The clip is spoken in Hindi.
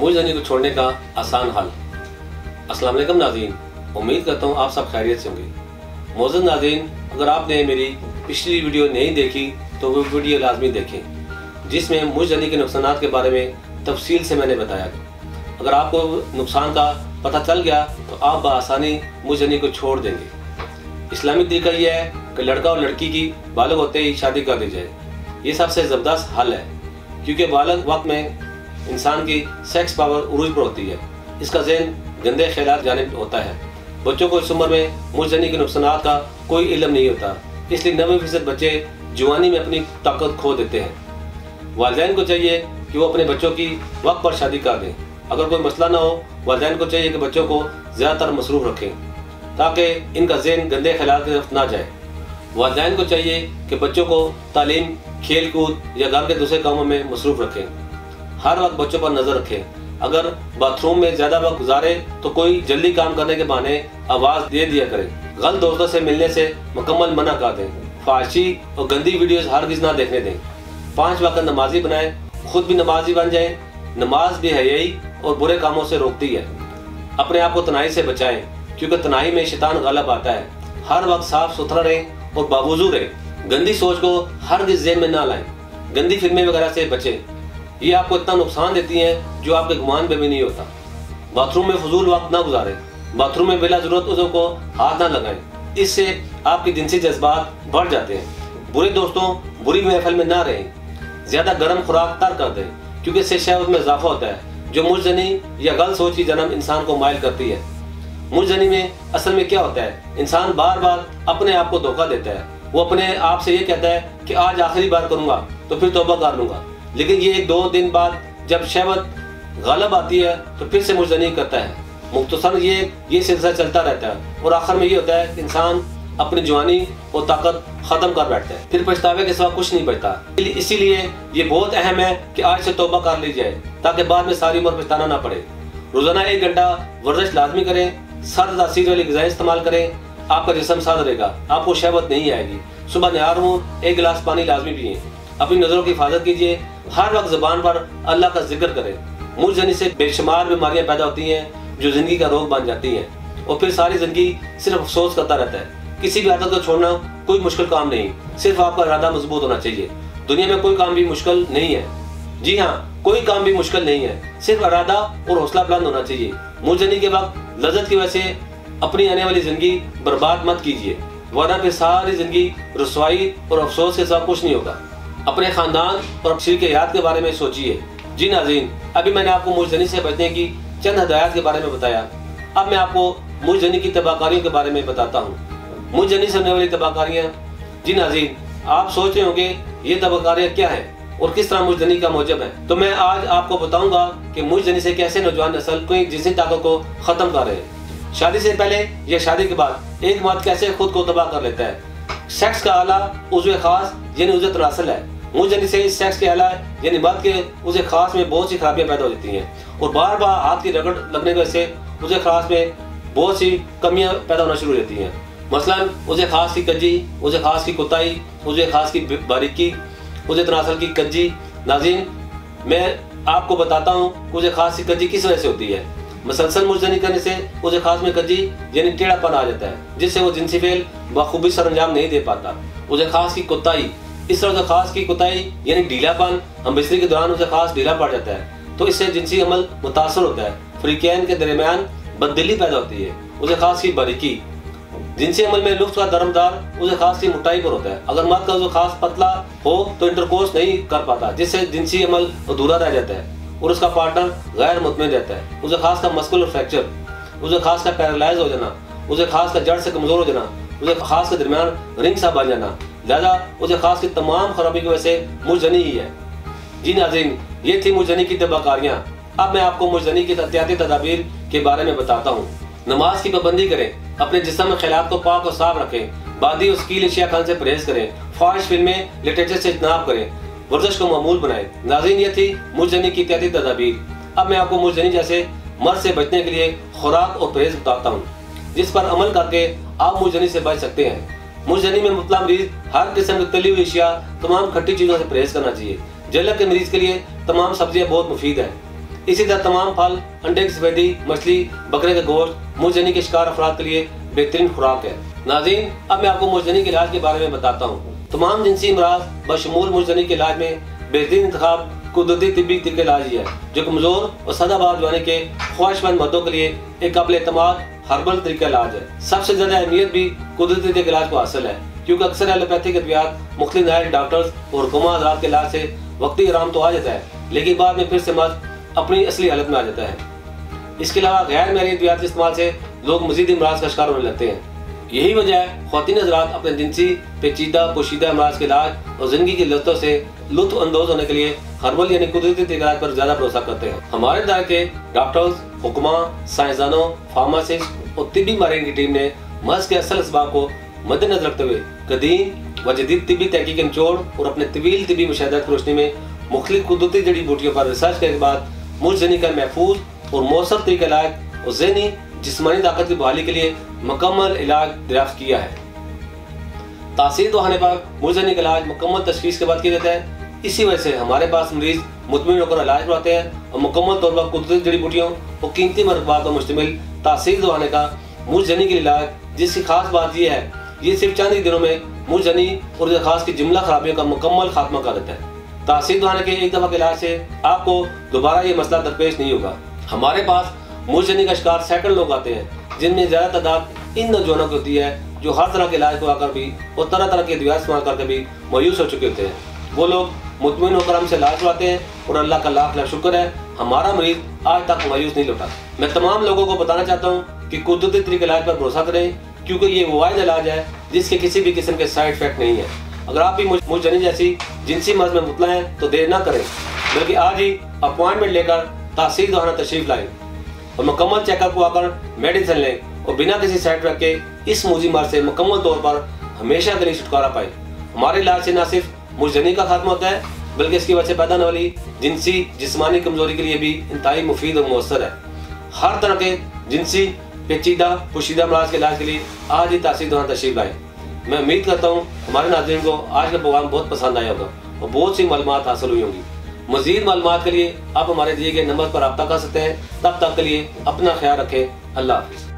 मुंहजनी को छोड़ने का आसान हल। अस्सलाम वालेकुम नाज़रीन, उम्मीद करता हूँ आप सब खैरियत से होंगे। मोअज़्ज़ज़ नाज़रीन, अगर आपने मेरी पिछली वीडियो नहीं देखी तो वो वीडियो लाजमी देखें, जिसमें मुंहजनी के नुकसानात के बारे में तफसील से मैंने बताया। अगर आपको नुकसान का पता चल गया तो आप बआसानी मुंहजनी को छोड़ देंगे। इस्लामी तरीका यह है कि लड़का और लड़की की बालिग होते ही शादी कर दी जाए। ये सबसे ज़बरदस्त हल है, क्योंकि बालिग वक्त में इंसान की सेक्स पावर उरूज पर होती है, इसका ज़हन गंदे ख्यालात जानिब होता है। बच्चों को इस उम्र में मुंहजनी के नुकसानात का कोई इल्म नहीं होता, इसलिए 90% बच्चे जवानी में अपनी ताकत खो देते हैं। वालिदैन को चाहिए कि वो अपने बच्चों की वक्त पर शादी कर दें। अगर कोई मसला ना हो, वालिदैन को चाहिए कि बच्चों को ज़्यादातर मसरूफ़ रखें ताकि इनका ज़हन गंदे ख्यालात की तरफ ना जाए। वालिदैन को चाहिए कि बच्चों को तालीम, खेल कूद या घर के दूसरे कामों में मसरूफ़ रखें। हर वक्त बच्चों पर नज़र रखें। अगर बाथरूम में ज़्यादा वक्त गुजारे तो कोई जल्दी काम करने के बहाने आवाज़ दे दिया करें। गलत दोस्तों से मिलने से मुकम्मल मना कर दें। फाहशी और गंदी वीडियोस हरगिज़ ना देखने दें। 5 वक्त नमाजी बनाएं, खुद भी नमाजी बन जाएं। नमाज भी हयाई और बुरे कामों से रोकती है। अपने आप को तनाई से बचाएं, क्योंकि तनाई में शैतान गालिब आता है। हर वक्त साफ सुथरा रहें और बावजू रहें। गंदी सोच को हरगिज़ ज़हन में ना लाएं। गंदी फिल्में वगैरह से बचें, ये आपको इतना नुकसान देती हैं जो आपके गुमान पे भी नहीं होता। बाथरूम में फजूल वक्त ना गुजारें। बाथरूम में बिला जरूरत उज़ों को हाथ ना लगाएं, इससे आपके जिनसी जज्बात बढ़ जाते हैं। बुरे दोस्तों, बुरी महफिल में ना रहें। ज़्यादा गर्म खुराक तर्क कर दें, क्योंकि इससे शहवत में इजाफा होता है, जो मुंहजनी या गलत सोच की जन्म इंसान को माइल करती है। मुंहजनी में असल में क्या होता है, इंसान बार बार अपने आप को धोखा देता है। वो अपने आप से ये कहता है कि आज आखिरी बार करूंगा तो फिर तौबा कर लूंगा, लेकिन ये 1-2 दिन बाद जब शहवत गालिब आती है तो फिर से मुंहजनी करता है। मुख्तसर ये सिलसिला चलता रहता है और आखिर में ये होता है कि इंसान अपनी जवानी और ताकत खत्म कर बैठता है। फिर पछतावे के सिवा कुछ नहीं बचता। इसीलिए ये बहुत अहम है कि आज से तौबा कर ली जाए, ताकि बाद में सारी उम्र पछताना ना पड़े। रोजाना 1 घंटा वर्जिश लाजमी करें। सर्द तासीर वाली ग़िज़ाएं इस्तेमाल करें। आपका जिस्म साद रहेगा, आपको शहवत नहीं आएगी। सुबह निहार मुँह 1 गिलास पानी लाजमी पिए। अपनी नज़रों की हिफाजत कीजिए। हर वक्त ज़बान पर अल्लाह का जिक्र करें। मुंहजनी से बेशुमार बीमारियां पैदा होती हैं जो ज़िंदगी का रोग बन जाती हैं, और फिर सारी ज़िंदगी सिर्फ अफसोस करता रहता है। किसी भी आदत को छोड़ना कोई मुश्किल काम नहीं, सिर्फ आपका इरादा मजबूत होना चाहिए। दुनिया में कोई काम भी मुश्किल नहीं है। जी हाँ, कोई काम भी मुश्किल नहीं है, सिर्फ इरादा और हौसला बुलंद होना चाहिए। मुंहजनी के वक्त लज्जत की वजह से अपनी आने वाली ज़िंदगी बर्बाद मत कीजिए, वरना फिर सारी ज़िंदगी रुसवाई और अफसोस के साथ कुछ नहीं होगा। अपने ख़ानदान और शरीक हयात के बारे में सोचिए। जी नाज़रीन, अभी मैंने आपको मुंहजनी से बचने की चंद हदायत के बारे में बताया। अब मैं आपको मुंहजनी की तबाहकारियों के बारे में बताता हूँ। मुंहजनी से होने वाली तबाहकारियाँ। जी नाज़रीन, आप सोच रहे होंगे ये तबाहकारियाँ क्या हैं और किस तरह मुंहजनी का मौजब है, तो मैं आज आपको बताऊँगा कि मुंहजनी से कैसे नौजवान नस्ल कोई जिसनी ताकत को ख़त्म कर रहे हैं। शादी से पहले या शादी के बाद एक मर्द कैसे खुद को तबाह कर लेता है। सेक्स का आला उज़्व खास यानी उज़्व तनासल है। मुंहजनी से इस सेक्स के आला यानी मर्द के उज़्व खास में बहुत सी खराबियां पैदा हो जाती हैं, और बार बार हाथ की रगड़ लगने की वजह से उज़्व खास में बहुत सी कमियां पैदा होना शुरू हो जाती हैं। मसलन उज़्व खास की कज्जी, उज़्व खास की कुताई, उज़्व खास की बारीकी, उज़्व तनासल की कज्जी। नाज़रीन, मैं आपको बताता हूँ उज़्व खास की कज्जी किस वजह से होती है। मसलसल मुंहजनी करने से उज़्व खास में कज्जी यानी टेढ़ापन आ जाता है, जिससे वो जिनसी फेल बखूबी सरअंजाम नहीं दे पाता। उज़्व खास की कुताई, इस तरह उज़्व खास की कुताई यानी ढीलापन, हम बिस्तरी के दौरान उज़्व खास ढीला पड़ जाता है, तो इससे जिनसी अमल मुतासर होता है। फ्रीकैन के दरमियान बददिली पैदा होती है। उज़्व खास की बारीकी, जिनसी अमल में लुफ्त का दरमदार उज़्व खास की मोटाई पर होता है। अगर मर्द का उज़्व खास पतला हो तो इंटरकोर्स नहीं कर पाता, जिससे जिनसी अमल अधूरा रह जाता है और उसका पार्टनर गैर मुतमईन रहता है। उज़्व खास का मस्कुलर फ्रैक्चर, उज़्व खास का पैरालाइज हो जाना, उज़्व खास का जड़ से कमजोर हो जाना, उज़्व खास के दरमियान रिंग सा बन जाना, लिहाजा उज़्व खास की तमाम खराबी की वजह से मुंहजनी ही है। जी नाज़रीन, ये थी मुंहजनी की तबाहकारियाँ। अब मैं आपको मुंहजनी की एहतियाती तदाबीर के बारे में बताता हूँ। नमाज की पाबंदी करें। अपने जिस्म में ख़िलात को पाक और साफ रखें। बादी और स्कील अशिया खान से परहेज करें। फाहिश फिल्में, लिटरेचर से इज्तनाब करें। वर्जिश को मामूल बनाएं। नाज़रीन, ये थी मुंहजनी की एहतियाती तदाबीर। अब मैं आपको मुंहजनी जैसे मर्द से बचने के लिए खुराक और परहेज बताता हूँ, जिस पर अमल करके आप मुंहजनी से बच सकते हैं। मुंहजनी में मुब्तला मरीज हर किस्म की तली हुई अशिया, तमाम खट्टी चीज़ों से परहेज करना चाहिए। जलक के मरीज के लिए तमाम सब्जियां बहुत मुफीद हैं। इसी तरह तमाम फल, अंडे की सफेदी, मछली, बकरे का गोश्त मुंहजनी के शिकार अफराद के लिए बेहतरीन खुराक है। नाज़रीन, अब मैं आपको मुंहजनी के इलाज के बारे में बताता हूँ। तमाम जिनसी अमराज बशमूल मुंहजनी के इलाज में बेहतरीन इंतखाब कुदरती तिब्बी तरीके इलाज ही है, जो कमजोर और सदाबहार जवानी के ख्वाहिशमंद मर्दों के लिए एक काबिल एतमाद हर्बल तरीका इलाज है। सबसे ज्यादा अहमियत भी कुदरती तरीके इलाज को हासिल है, क्योंकि अक्सर एलोपैथिक अद्वियात मुख्तलिफ नायब डॉक्टर्स और हुक्मा हज़रात के इलाज से वक्ती आराम तो आ जाता है, लेकिन बाद में फिर से मर्ज अपनी असली हालत में आ जाता है। इसके अलावा गैर महरी अद्वियात के इस्तेमाल से लोग मजीद इमराज का शिकार होने लगते हैं। यही वजह है ख्वातीन हज़रात अपने जिनसी पेचीदा पोशीदा अमराज के इलाज और जिंदगी की लज्जतों से लुत्फ अंदोज होने के लिए हर्बल यानी कुदरती इलाज पर ज्यादा भरोसा करते हैं। हमारे इदारे के डॉक्टर्स, हुक्मा, साइंसदानों, फार्मासिस्ट और तिब्बी माहिरीन की टीम ने मर्ज के असल असबाब को मद्देनजर रखते हुए कदीम व जदीद तिब्बी तहकीक के निचोड़ और अपने तवील तिब्बी मुशाहदात की रोशनी में मुख्तलिफ कुदरती जड़ी बूटियों पर रिसर्च करने के बाद मुंहजनी का महफूज और मौसर तरीका इलाज और ज़हनी जिस्मानी ताकत की बहाली के लिए मुकम्मल इलाज दरियाफ्त किया है। तासीर दवाने पर मुंहजनी का इलाज मुकम्मल तशखीस के बाद किया जाता है। इसी वजह से हमारे पास मरीज मुतमिन होकर इलाज करवाते हैं और मुकम्मल तौर पर कुदरती जड़ी बूटियों और कीमती मरकबात पर मुश्तमिल तासीर दवाने का मुंहजनी के इलाज, जिसकी खास बात यह है ये सिर्फ चंद ही दिनों में मुंहजनी और खास की जुमला खराबियों का मुकम्मल खात्मा कर देता है। तासीर दवाने के एक दफा के इलाज से आपको दोबारा ये मसला दरपेश नहीं होगा। हमारे पास मुंहजनी का शिकार सैकड़ों लोग आते हैं, जिनमें ज्यादा तादाद इन नौजवानों की होती है जो हर तरह के इलाज को आकर भी और तरह तरह के अद्वियात इस्तेमाल करके भी मायूस हो चुके होते हैं। वो लोग मुतमिन होकर हमसे इलाज करवाते हैं और अल्लाह का लाख लाख शुक्र है हमारा मरीज आज तक मायूस नहीं लौटा। मैं तमाम लोगों को बताना चाहता हूँ कि कुदरती तरीके इलाज पर भरोसा करें, क्योंकि ये वो वाहिद इलाज है जिसके किसी भी किस्म के साइड इफेक्ट नहीं है। अगर आप भी मुंहजनी जैसी जिनसी मर्ज में मुबतला हैं तो देर ना करें, बल्कि आज ही अपॉइंटमेंट लेकर तासीर दवाना तशरीफ लाएं और मुकम्मल चेकअप को आकर मेडिसिन लें और बिना किसी साइड इफेक्ट के इस मूजी मर्ज से मुकम्मल तौर पर हमेशा के लिए छुटकारा पाए। हमारे इलाज से न सिर्फ मुंहजनी का खात्मा होता है, बल्कि इसकी वजह से पैदा होने वाली जिनसी जिस्मानी कमजोरी के लिए भी इंतहाई मुफीद और मुअस्सर है। हर तरह के जिनसी पेचीदा पोशीदा अमराज के इलाज के लिए आज ही तासीर दवाना तशरीफ लाएं। मैं उम्मीद करता हूँ हमारे नाज़रीन को आज का प्रोग्राम बहुत पसंद आया होगा और बहुत सी मालूमात हासिल हुई होंगी। मज़ीद मालूमात के लिए आप हमारे दिए गए नंबर पर रब्ता कर सकते हैं। तब तक के लिए अपना ख्याल रखें। अल्लाह हाफ़िज़।